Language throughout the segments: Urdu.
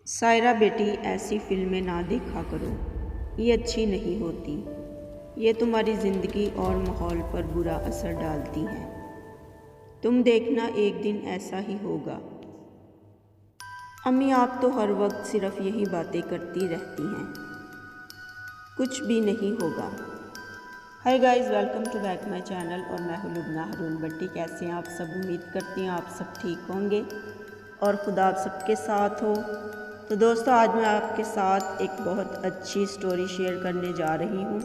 سائرہ بیٹی ایسی فلمیں نہ دیکھا کرو، یہ اچھی نہیں ہوتی، یہ تمہاری زندگی اور ماحول پر برا اثر ڈالتی ہیں۔ تم دیکھنا ایک دن ایسا ہی ہوگا۔ امی آپ تو ہر وقت صرف یہی باتیں کرتی رہتی ہیں، کچھ بھی نہیں ہوگا۔ Hi guys, welcome to back my channel, اور میں ہوں لبنہ ہارون بٹی۔ کیسے ہیں آپ سب؟ امید کرتی ہیں آپ سب ٹھیک ہوں گے اور خدا آپ سب کے ساتھ ہو۔ تو دوستو، آج میں آپ کے ساتھ ایک بہت اچھی سٹوری شیئر کرنے جا رہی ہوں۔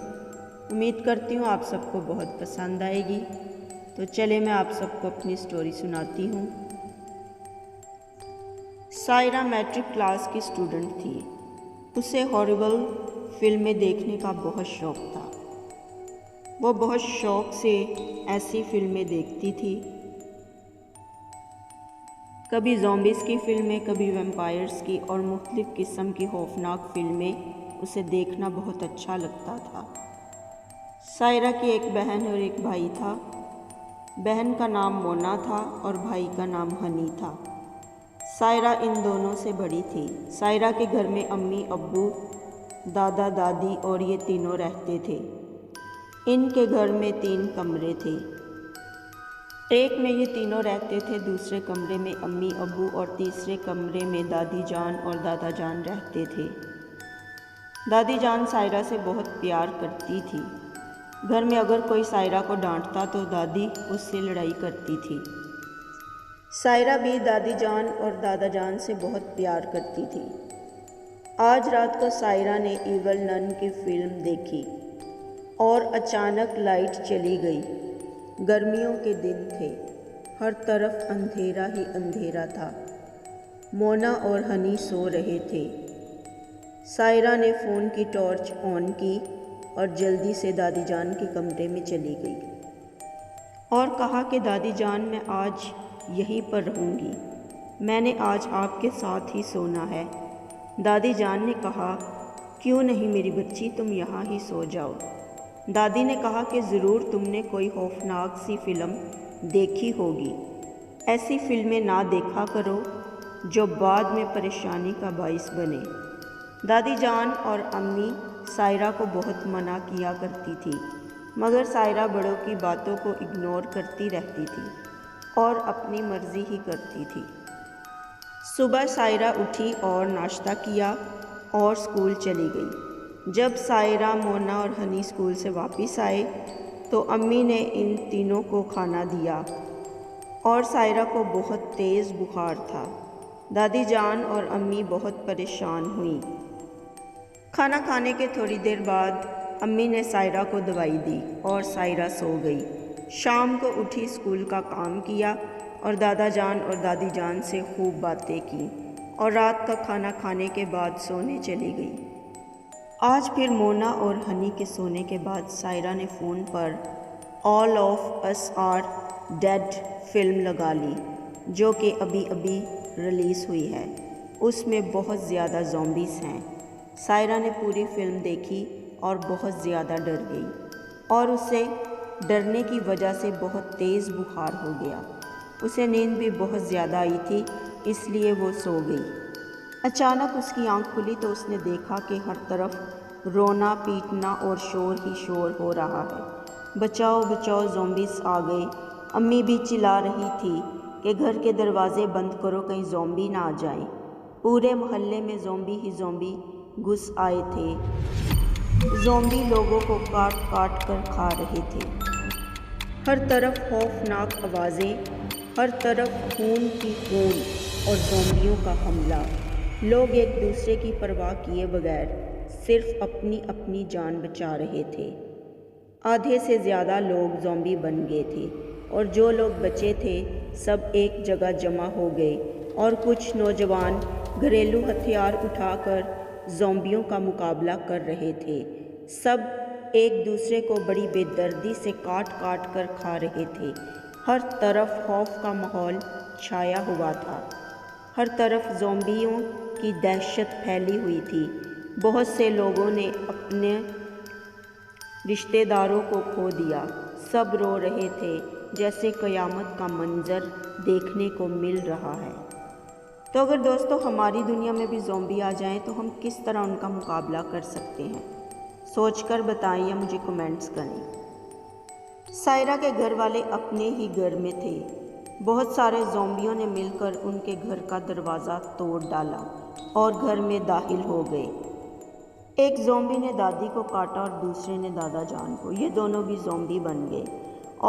امید کرتی ہوں آپ سب کو بہت پسند آئے گی۔ تو چلے میں آپ سب کو اپنی سٹوری سناتی ہوں۔ سائرہ میٹرک کلاس کی اسٹوڈنٹ تھی۔ اسے ہارریبل فلمیں دیکھنے کا بہت شوق تھا۔ وہ بہت شوق سے ایسی فلمیں دیکھتی تھی، کبھی زومبیز کی فلمیں، کبھی ویمپائرز کی، اور مختلف قسم کی خوفناک فلمیں اسے دیکھنا بہت اچھا لگتا تھا۔ سائرہ کی ایک بہن اور ایک بھائی تھا۔ بہن کا نام مونا تھا اور بھائی کا نام ہنی تھا۔ سائرہ ان دونوں سے بڑی تھی۔ سائرہ کے گھر میں امی، ابو، دادا، دادی اور یہ تینوں رہتے تھے۔ ان کے گھر میں 3 کمرے تھے۔ ایک میں یہ تینوں رہتے تھے، دوسرے کمرے میں امی، ابو اور تیسرے کمرے میں دادی جان اور دادا جان رہتے تھے۔ دادی جان سائرہ سے بہت پیار کرتی تھی۔ گھر میں اگر کوئی سائرہ کو ڈانٹتا تو دادی اس سے لڑائی کرتی تھی۔ سائرہ بھی دادی جان اور دادا جان سے بہت پیار کرتی تھی۔ آج رات کو سائرہ نے ایول نن کی فلم دیکھی اور اچانک لائٹ چلی گئی۔ گرمیوں کے دن تھے، ہر طرف اندھیرا ہی اندھیرا تھا۔ مونا اور ہنی سو رہے تھے۔ سائرہ نے فون کی ٹارچ آن کی اور جلدی سے دادی جان کے کمرے میں چلی گئی اور کہا کہ دادی جان، میں آج یہیں پر رہوں گی، میں نے آج آپ کے ساتھ ہی سونا ہے۔ دادی جان نے کہا، کیوں نہیں میری بچی، تم یہاں ہی سو جاؤ۔ دادی نے کہا کہ ضرور تم نے کوئی خوفناک سی فلم دیکھی ہوگی، ایسی فلمیں نہ دیکھا کرو جو بعد میں پریشانی کا باعث بنے۔ دادی جان اور امی سائرہ کو بہت منع کیا کرتی تھی، مگر سائرہ بڑوں کی باتوں کو اگنور کرتی رہتی تھی اور اپنی مرضی ہی کرتی تھی۔ صبح سائرہ اٹھی اور ناشتہ کیا اور اسکول چلی گئی۔ جب سائرہ، مونا اور ہنی اسکول سے واپس آئے تو امی نے ان تینوں کو کھانا دیا اور سائرہ کو بہت تیز بخار تھا۔ دادی جان اور امی بہت پریشان ہوئیں۔ کھانا کھانے کے تھوڑی دیر بعد امی نے سائرہ کو دوائی دی اور سائرہ سو گئی۔ شام کو اٹھی، اسکول کا کام کیا اور دادا جان اور دادی جان سے خوب باتیں کی اور رات کا کھانا کھانے کے بعد سونے چلی گئی۔ آج پھر مونا اور ہنی کے سونے کے بعد سائرہ نے فون پر All of Us Are Dead film لگا لی، جو کہ ابھی ریلیز ہوئی ہے۔ اس میں بہت زیادہ زومبیز ہیں۔ سائرہ نے پوری فلم دیکھی اور بہت زیادہ ڈر گئی اور اسے ڈرنے کی وجہ سے بہت تیز بخار ہو گیا۔ اسے نیند بھی بہت زیادہ آئی تھی، اس لیے وہ سو گئی۔ اچانک اس کی آنکھ کھلی تو اس نے دیکھا کہ ہر طرف رونا، پیٹنا اور شور ہی شور ہو رہا ہے۔ بچاؤ بچاؤ، زومبیز آ گئے۔ امی بھی چلا رہی تھی کہ گھر کے دروازے بند کرو، کہیں زومبی نہ آ جائیں۔ پورے محلے میں زومبی ہی زومبی گھس آئے تھے۔ زومبی لوگوں کو کاٹ کاٹ کر کھا رہے تھے۔ ہر طرف خوفناک آوازیں، ہر طرف خون کی خون اور زومبیوں کا حملہ۔ لوگ ایک دوسرے کی پرواہ کیے بغیر صرف اپنی اپنی جان بچا رہے تھے۔ آدھے سے زیادہ لوگ زومبی بن گئے تھے اور جو لوگ بچے تھے سب ایک جگہ جمع ہو گئے اور کچھ نوجوان گھریلو ہتھیار اٹھا کر زومبیوں کا مقابلہ کر رہے تھے۔ سب ایک دوسرے کو بڑی بے دردی سے کاٹ کاٹ کر کھا رہے تھے۔ ہر طرف خوف کا ماحول چھایا ہوا تھا۔ ہر طرف زومبیوں کی دہشت پھیلی ہوئی تھی۔ بہت سے لوگوں نے اپنے رشتہ داروں کو کھو دیا۔ سب رو رہے تھے، جیسے قیامت کا منظر دیکھنے کو مل رہا ہے۔ تو اگر دوستو ہماری دنیا میں بھی زومبی آ جائیں تو ہم کس طرح ان کا مقابلہ کر سکتے ہیں؟ سوچ کر بتائیں یا مجھے کمنٹس کریں۔ سائرہ کے گھر والے اپنے ہی گھر میں تھے۔ بہت سارے زومبیوں نے مل کر ان کے گھر کا دروازہ توڑ ڈالا اور گھر میں داخل ہو گئے۔ ایک زومبی نے دادی کو کاٹا اور دوسرے نے دادا جان کو۔ یہ دونوں بھی زومبی بن گئے۔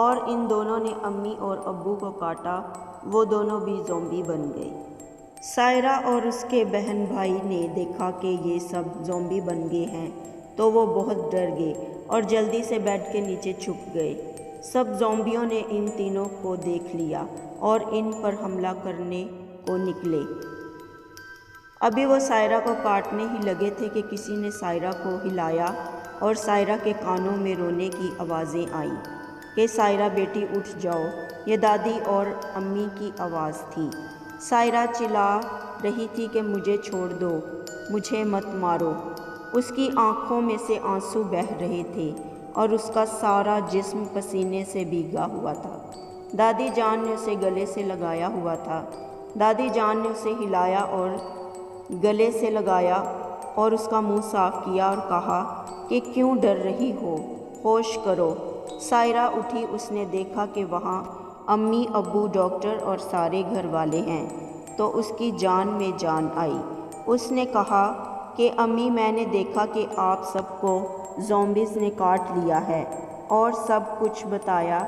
اور ان دونوں نے امی اور ابو کو کاٹا، وہ دونوں بھی زومبی بن گئے۔ سائرہ اور اس کے بہن بھائی نے دیکھا کہ یہ سب زومبی بن گئے ہیں تو وہ بہت ڈر گئے اور جلدی سے بیڈ کے نیچے چھپ گئے۔ سب زومبیوں نے ان تینوں کو دیکھ لیا اور ان پر حملہ کرنے کو نکلے۔ ابھی وہ سائرہ کو کاٹنے ہی لگے تھے کہ کسی نے سائرہ کو ہلایا اور سائرہ کے کانوں میں رونے کی آوازیں آئیں کہ سائرہ بیٹی اٹھ جاؤ۔ یہ دادی اور امی کی آواز تھی۔ سائرہ چلا رہی تھی کہ مجھے چھوڑ دو، مجھے مت مارو۔ اس کی آنکھوں میں سے آنسو بہہ رہے تھے اور اس کا سارا جسم پسینے سے بھیگا ہوا تھا۔ دادی جان نے اسے گلے سے لگایا ہوا تھا۔ دادی جان نے اسے ہلایا اور گلے سے لگایا اور اس کا منہ صاف کیا اور کہا کہ کیوں ڈر رہی ہو، ہوش کرو۔ سائرہ اٹھی، اس نے دیکھا کہ وہاں امی، ابو، ڈاکٹر اور سارے گھر والے ہیں تو اس کی جان میں جان آئی۔ اس نے کہا کہ امی، میں نے دیکھا کہ آپ سب کو زومبیز نے کاٹ لیا ہے اور سب کچھ بتایا۔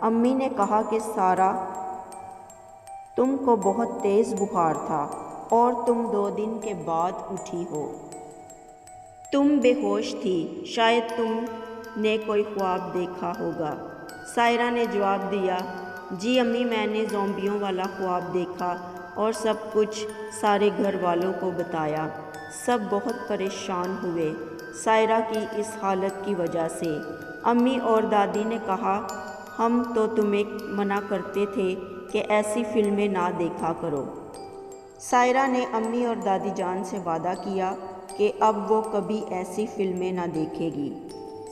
امی نے کہا کہ سارہ، تم کو بہت تیز بخار تھا اور تم 2 دن کے بعد اٹھی ہو۔ تم بے ہوش تھی، شاید تم نے کوئی خواب دیکھا ہوگا۔ سائرہ نے جواب دیا، جی امی، میں نے زومبیوں والا خواب دیکھا اور سب کچھ سارے گھر والوں کو بتایا۔ سب بہت پریشان ہوئے سائرہ کی اس حالت کی وجہ سے۔ امی اور دادی نے کہا، ہم تو تمہیں منع کرتے تھے کہ ایسی فلمیں نہ دیکھا کرو۔ سائرہ نے امی اور دادی جان سے وعدہ کیا کہ اب وہ کبھی ایسی فلمیں نہ دیکھے گی۔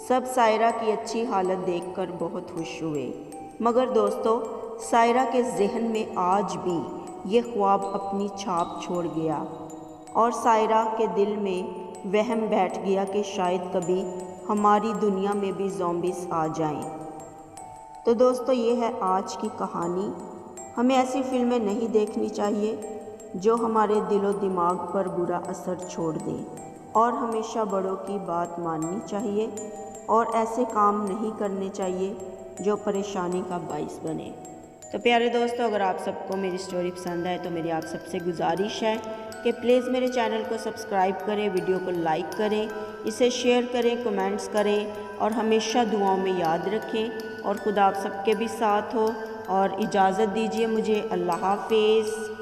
سب سائرہ کی اچھی حالت دیکھ کر بہت خوش ہوئے، مگر دوستو، سائرہ کے ذہن میں آج بھی یہ خواب اپنی چھاپ چھوڑ گیا اور سائرہ کے دل میں وہم بیٹھ گیا کہ شاید کبھی ہماری دنیا میں بھی زومبیز آ جائیں۔ تو دوستو، یہ ہے آج کی کہانی۔ ہمیں ایسی فلمیں نہیں دیکھنی چاہیے جو ہمارے دل و دماغ پر برا اثر چھوڑ دیں، اور ہمیشہ بڑوں کی بات ماننی چاہیے اور ایسے کام نہیں کرنے چاہیے جو پریشانی کا باعث بنے۔ تو پیارے دوستو، اگر آپ سب کو میری سٹوری پسند آئے تو میری آپ سب سے گزارش ہے کہ پلیز میرے چینل کو سبسکرائب کریں، ویڈیو کو لائک کریں، اسے شیئر کریں، کمنٹس کریں اور ہمیشہ دعاؤں میں یاد رکھیں، اور خدا آپ سب کے بھی ساتھ ہو۔ اور اجازت دیجیے مجھے۔ اللہ حافظ۔